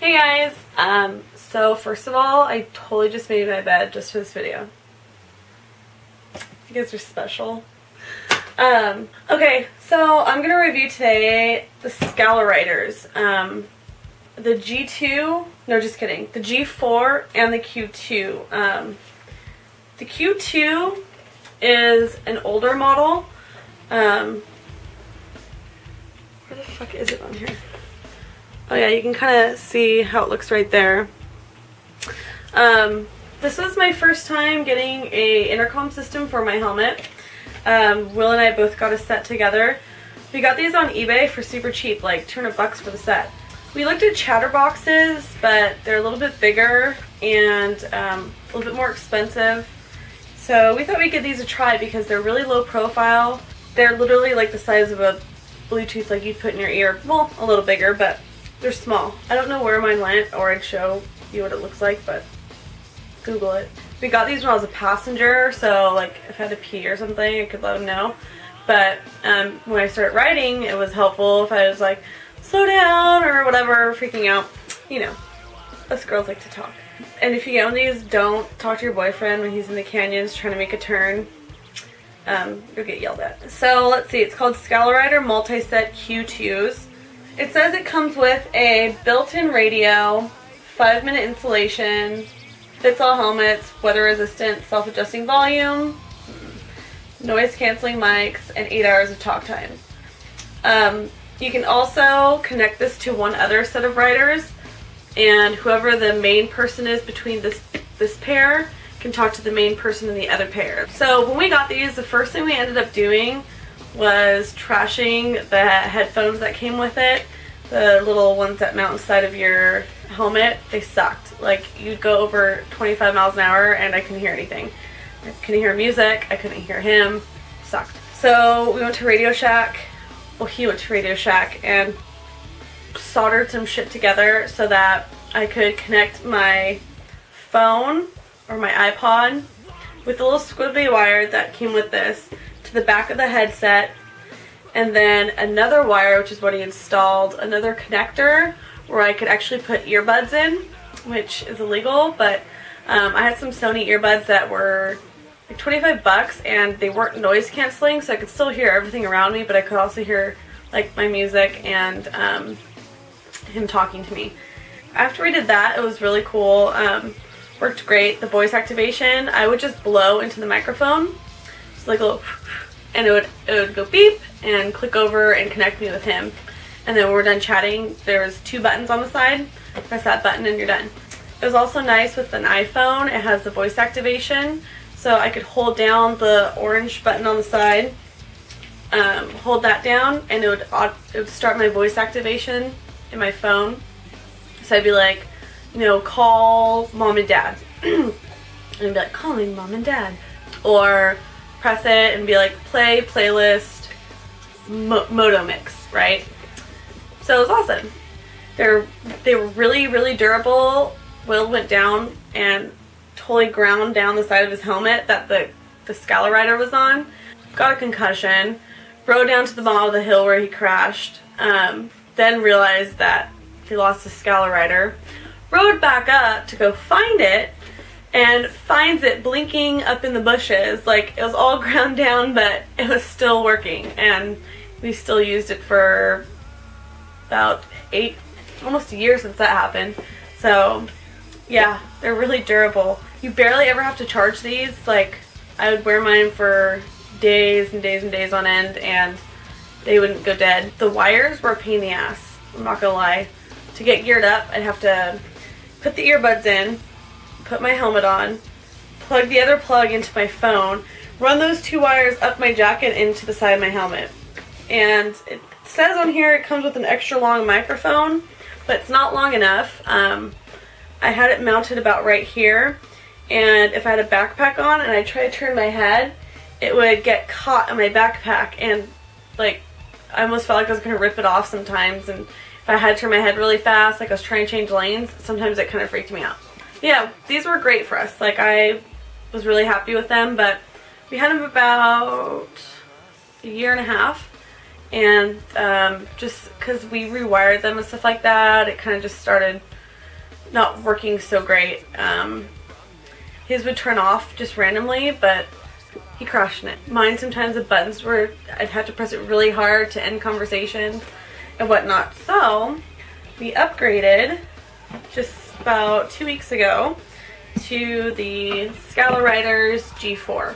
Hey guys, so first of all, I totally just made my bed just for this video. You guys are special. Okay, so I'm gonna review today the Scala Riders. The G2, no just kidding, the G4 and the Q2. The Q2 is an older model. Where the fuck is it on here? Oh yeah, you can kind of see how it looks right there. This was my first time getting a intercom system for my helmet. Will and I both got a set together. We got these on eBay for super cheap, like 200 bucks for the set. We looked at chatterboxes, but they're a little bit bigger and a little bit more expensive. So we thought we'd give these a try because they're really low profile. They're literally like the size of a Bluetooth like you'd put in your ear. Well, a little bigger, but they're small. I don't know where mine went, or I'd show you what it looks like, but Google it. We got these when I was a passenger, so like if I had to pee or something, I could let them know. But when I started riding, it was helpful if I was like, slow down or whatever, freaking out. You know, us girls like to talk. And if you get one of these, don't talk to your boyfriend when he's in the canyons trying to make a turn. You'll get yelled at. So let's see, it's called Scala Rider Multiset Q2s. It says it comes with a built-in radio, 5-minute installation, fits all helmets, weather resistant, self-adjusting volume, noise canceling mics, and 8 hours of talk time. You can also connect this to one other set of riders, and whoever the main person is between this pair can talk to the main person in the other pair. So when we got these, the first thing we ended up doing was trashing the headphones that came with it. The little ones that mount inside of your helmet, they sucked. Like, you'd go over 25 miles an hour and I couldn't hear anything. I couldn't hear music, I couldn't hear him, sucked. So we went to Radio Shack, well he went to Radio Shack and soldered some shit together so that I could connect my phone or my iPod with the little squiggly wire that came with this to the back of the headset, and then another wire, which is what he installed, another connector where I could actually put earbuds in, which is illegal, but I had some Sony earbuds that were like 25 bucks and they weren't noise canceling, so I could still hear everything around me, but I could also hear like my music and him talking to me. After we did that, it was really cool. Worked great. The voice activation, I would just blow into the microphone, just like a little, and it would go beep and click over and connect me with him. And then when we're done chatting, there was 2 buttons on the side. Press that button and you're done. It was also nice with an iPhone. It has the voice activation, so I could hold down the orange button on the side, hold that down, and it would start my voice activation in my phone. So I'd be like, you know, call mom and dad. And I'd be like, calling mom and dad. Or press it and be like, play playlist Moto Mix, right? So it was awesome. They were really, really durable. Will went down and totally ground down the side of his helmet that the Scala Rider was on. Got a concussion. Rode down to the bottom of the hill where he crashed. Then realized that he lost the Scala Rider. Rode back up to go find it, and finds it blinking up in the bushes. Like, it was all ground down, but it was still working, and we still used it for about almost a year since that happened. So yeah, they're really durable. You barely ever have to charge these. Like, I would wear mine for days and days and days on end and they wouldn't go dead. The wires were a pain in the ass, I'm not gonna lie. To get geared up, I'd have to put the earbuds in, put my helmet on, plug the other plug into my phone, run those 2 wires up my jacket into the side of my helmet. And it says on here it comes with an extra long microphone, but it's not long enough. I had it mounted about right here, and if I had a backpack on and I tried to turn my head, it would get caught in my backpack, and like I almost felt like I was going to rip it off sometimes. And if I had to turn my head really fast, like I was trying to change lanes, sometimes it kind of freaked me out. Yeah, these were great for us. Like, I was really happy with them, but we had them about a year and a half, and just because we rewired them and stuff like that, it kind of just started not working so great. His would turn off just randomly, but he crashed in it. Mine, sometimes the buttons were, I'd have to press it really hard to end conversations and whatnot. So we upgraded just about 2 weeks ago to the Scala Rider's G4.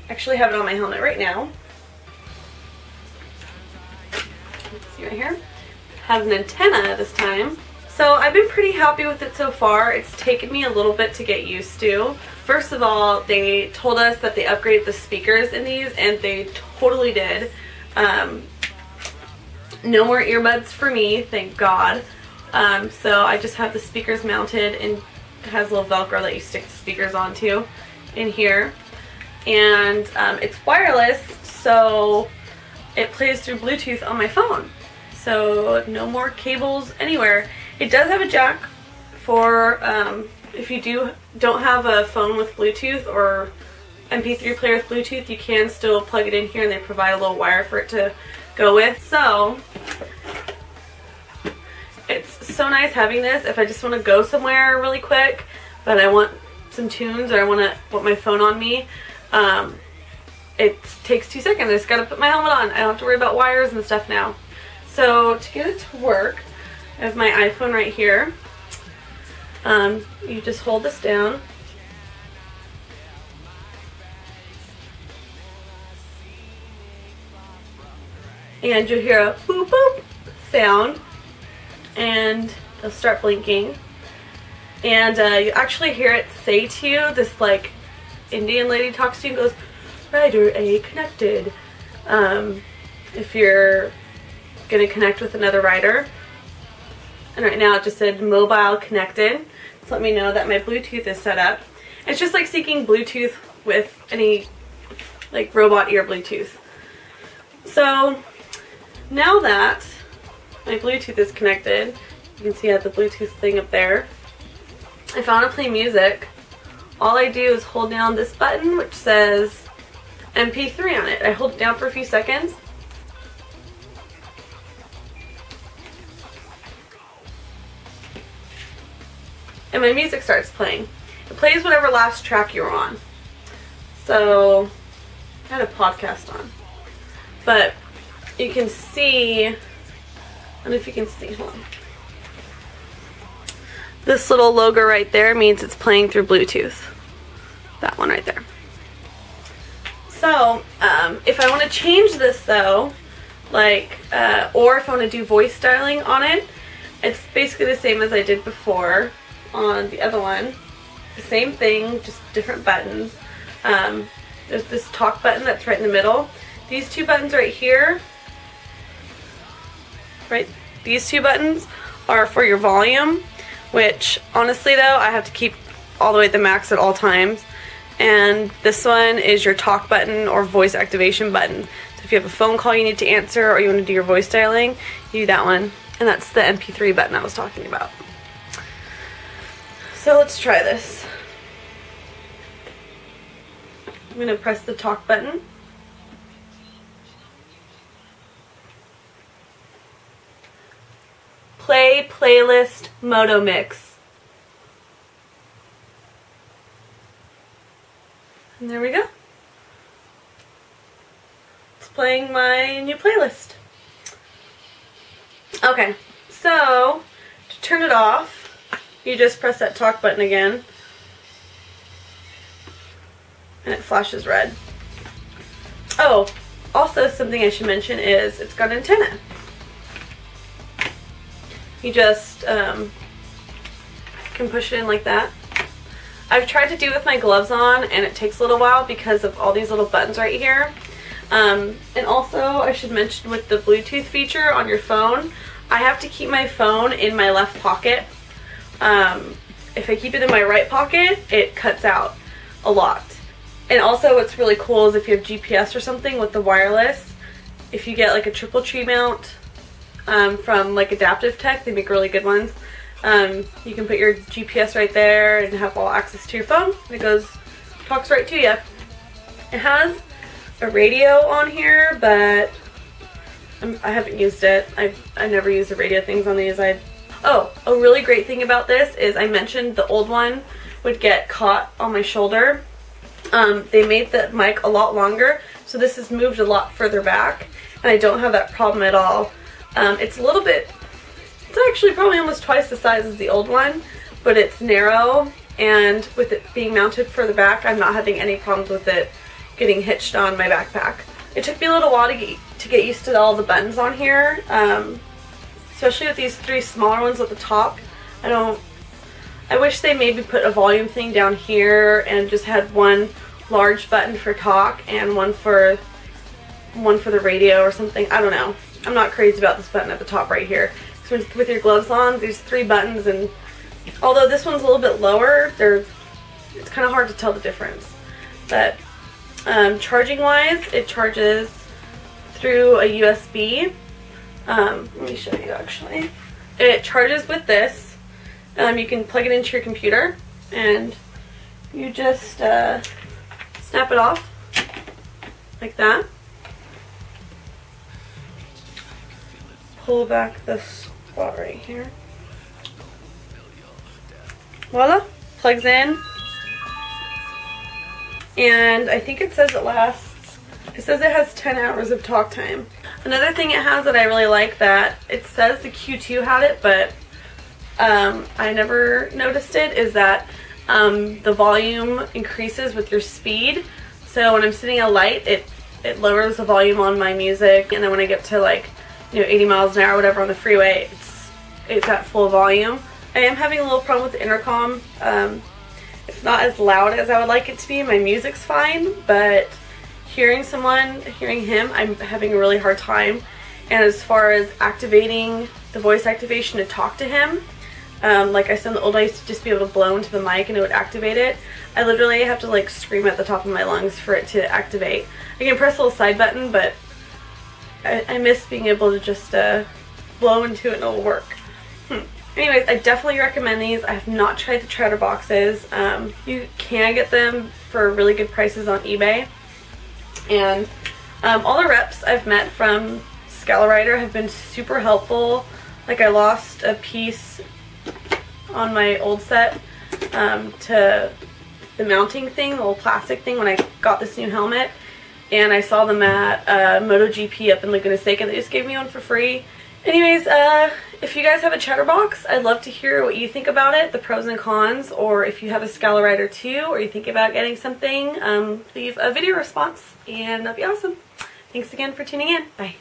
Actually have it on my helmet right now. See right here? Has an antenna this time. So I've been pretty happy with it so far. It's taken me a little bit to get used to. First of all, they told us that they upgraded the speakers in these, and they totally did. No more earbuds for me, thank God. So I just have the speakers mounted, and it has a little Velcro that you stick the speakers onto in here. And it's wireless, so it plays through Bluetooth on my phone. So no more cables anywhere. It does have a jack for if you don't have a phone with Bluetooth or MP3 player with Bluetooth, you can still plug it in here, and they provide a little wire for it to go with. So it's so nice having this if I just want to go somewhere really quick, but I want some tunes, or I want my phone on me. It takes 2 seconds. I just gotta put my helmet on. I don't have to worry about wires and stuff now. So to get it to work, I have my iPhone right here. You just hold this down. And you'll hear a boop boop sound, and it'll start blinking. And you actually hear it say to you, this like Indian lady talks to you and goes, "Rider A connected." If you're gonna connect with another rider. And right now it just said mobile connected. So let me know that my Bluetooth is set up. It's just like syncing Bluetooth with any like robot ear Bluetooth. So now that my Bluetooth is connected, you can see I have the Bluetooth thing up there. If I want to play music, all I do is hold down this button which says MP3 on it. I hold it down for a few seconds. And my music starts playing. It plays whatever last track you're on. So I had a podcast on. But you can see, I don't know if you can see, hold on. This little logo right there means it's playing through Bluetooth. That one right there. So, if I want to change this though, like, or if I want to do voice styling on it, it's basically the same as I did before on the other one. The same thing, just different buttons. There's this talk button that's right in the middle. These two buttons right here, right, these two buttons are for your volume, which honestly though, I have to keep all the way at the max at all times. And this one is your talk button or voice activation button. So if you have a phone call you need to answer, or you want to do your voice dialing, you do that one. And that's the MP3 button I was talking about. So let's try this. I'm going to press the talk button. Play playlist Moto Mix. And there we go. It's playing my new playlist. Okay, so to turn it off, you just press that talk button again, and it flashes red. Oh, also something I should mention is it's got an antenna. You just can push it in like that. I've tried to do it with my gloves on, and it takes a little while because of all these little buttons right here. And also, I should mention with the Bluetooth feature on your phone, I have to keep my phone in my left pocket. If I keep it in my right pocket, it cuts out a lot. And also what's really cool is if you have GPS or something with the wireless, if you get like a triple tree mount from like Adaptive Tech, they make really good ones. You can put your GPS right there and have all access to your phone. It talks right to you. It has a radio on here, but I haven't used it. I never use the radio things on these. I Oh, a really great thing about this is I mentioned the old one would get caught on my shoulder. They made the mic a lot longer, so this has moved a lot further back, and I don't have that problem at all. It's a little bit, it's actually probably almost twice the size as the old one, but it's narrow, and with it being mounted further back, I'm not having any problems with it getting hitched on my backpack. It took me a little while to get used to all the buttons on here, especially with these 3 smaller ones at the top. I wish they maybe put a volume thing down here and just had one large button for talk and one for the radio or something. I don't know. I'm not crazy about this button at the top right here. So with your gloves on, there's 3 buttons, and although this one's a little bit lower, it's kind of hard to tell the difference. But charging wise, it charges through a USB. Let me show you actually. It charges with this. You can plug it into your computer and you just snap it off like that. Pull back this spot right here. Voila, plugs in. And I think it says it says it has 10 hours of talk time. Another thing it has that I really like, that it says the Q2 had it, but I never noticed it, is that the volume increases with your speed. So when I'm sitting at a light, it lowers the volume on my music, and then when I get to like 80 miles an hour or whatever on the freeway, it's at full volume. I am having a little problem with the intercom. It's not as loud as I would like it to be. My music's fine, but hearing him, I'm having a really hard time. And as far as activating the voice activation to talk to him, like I said in the old, I used to just be able to blow into the mic and it would activate it. I literally have to like scream at the top of my lungs for it to activate. I can press a little side button, but I miss being able to just blow into it and it'll work. Anyways, I definitely recommend these. I have not tried the chatterboxes. You can get them for really good prices on eBay. And all the reps I've met from Scala Rider have been super helpful. Like I lost a piece on my old set to the mounting thing, the little plastic thing, when I got this new helmet. And I saw them at MotoGP up in Laguna Seca. They just gave me one for free. Anyways, if you guys have a chatterbox, I'd love to hear what you think about it, the pros and cons, or if you have a Scala Rider too, or you think about getting something, leave a video response, and that'd be awesome. Thanks again for tuning in. Bye.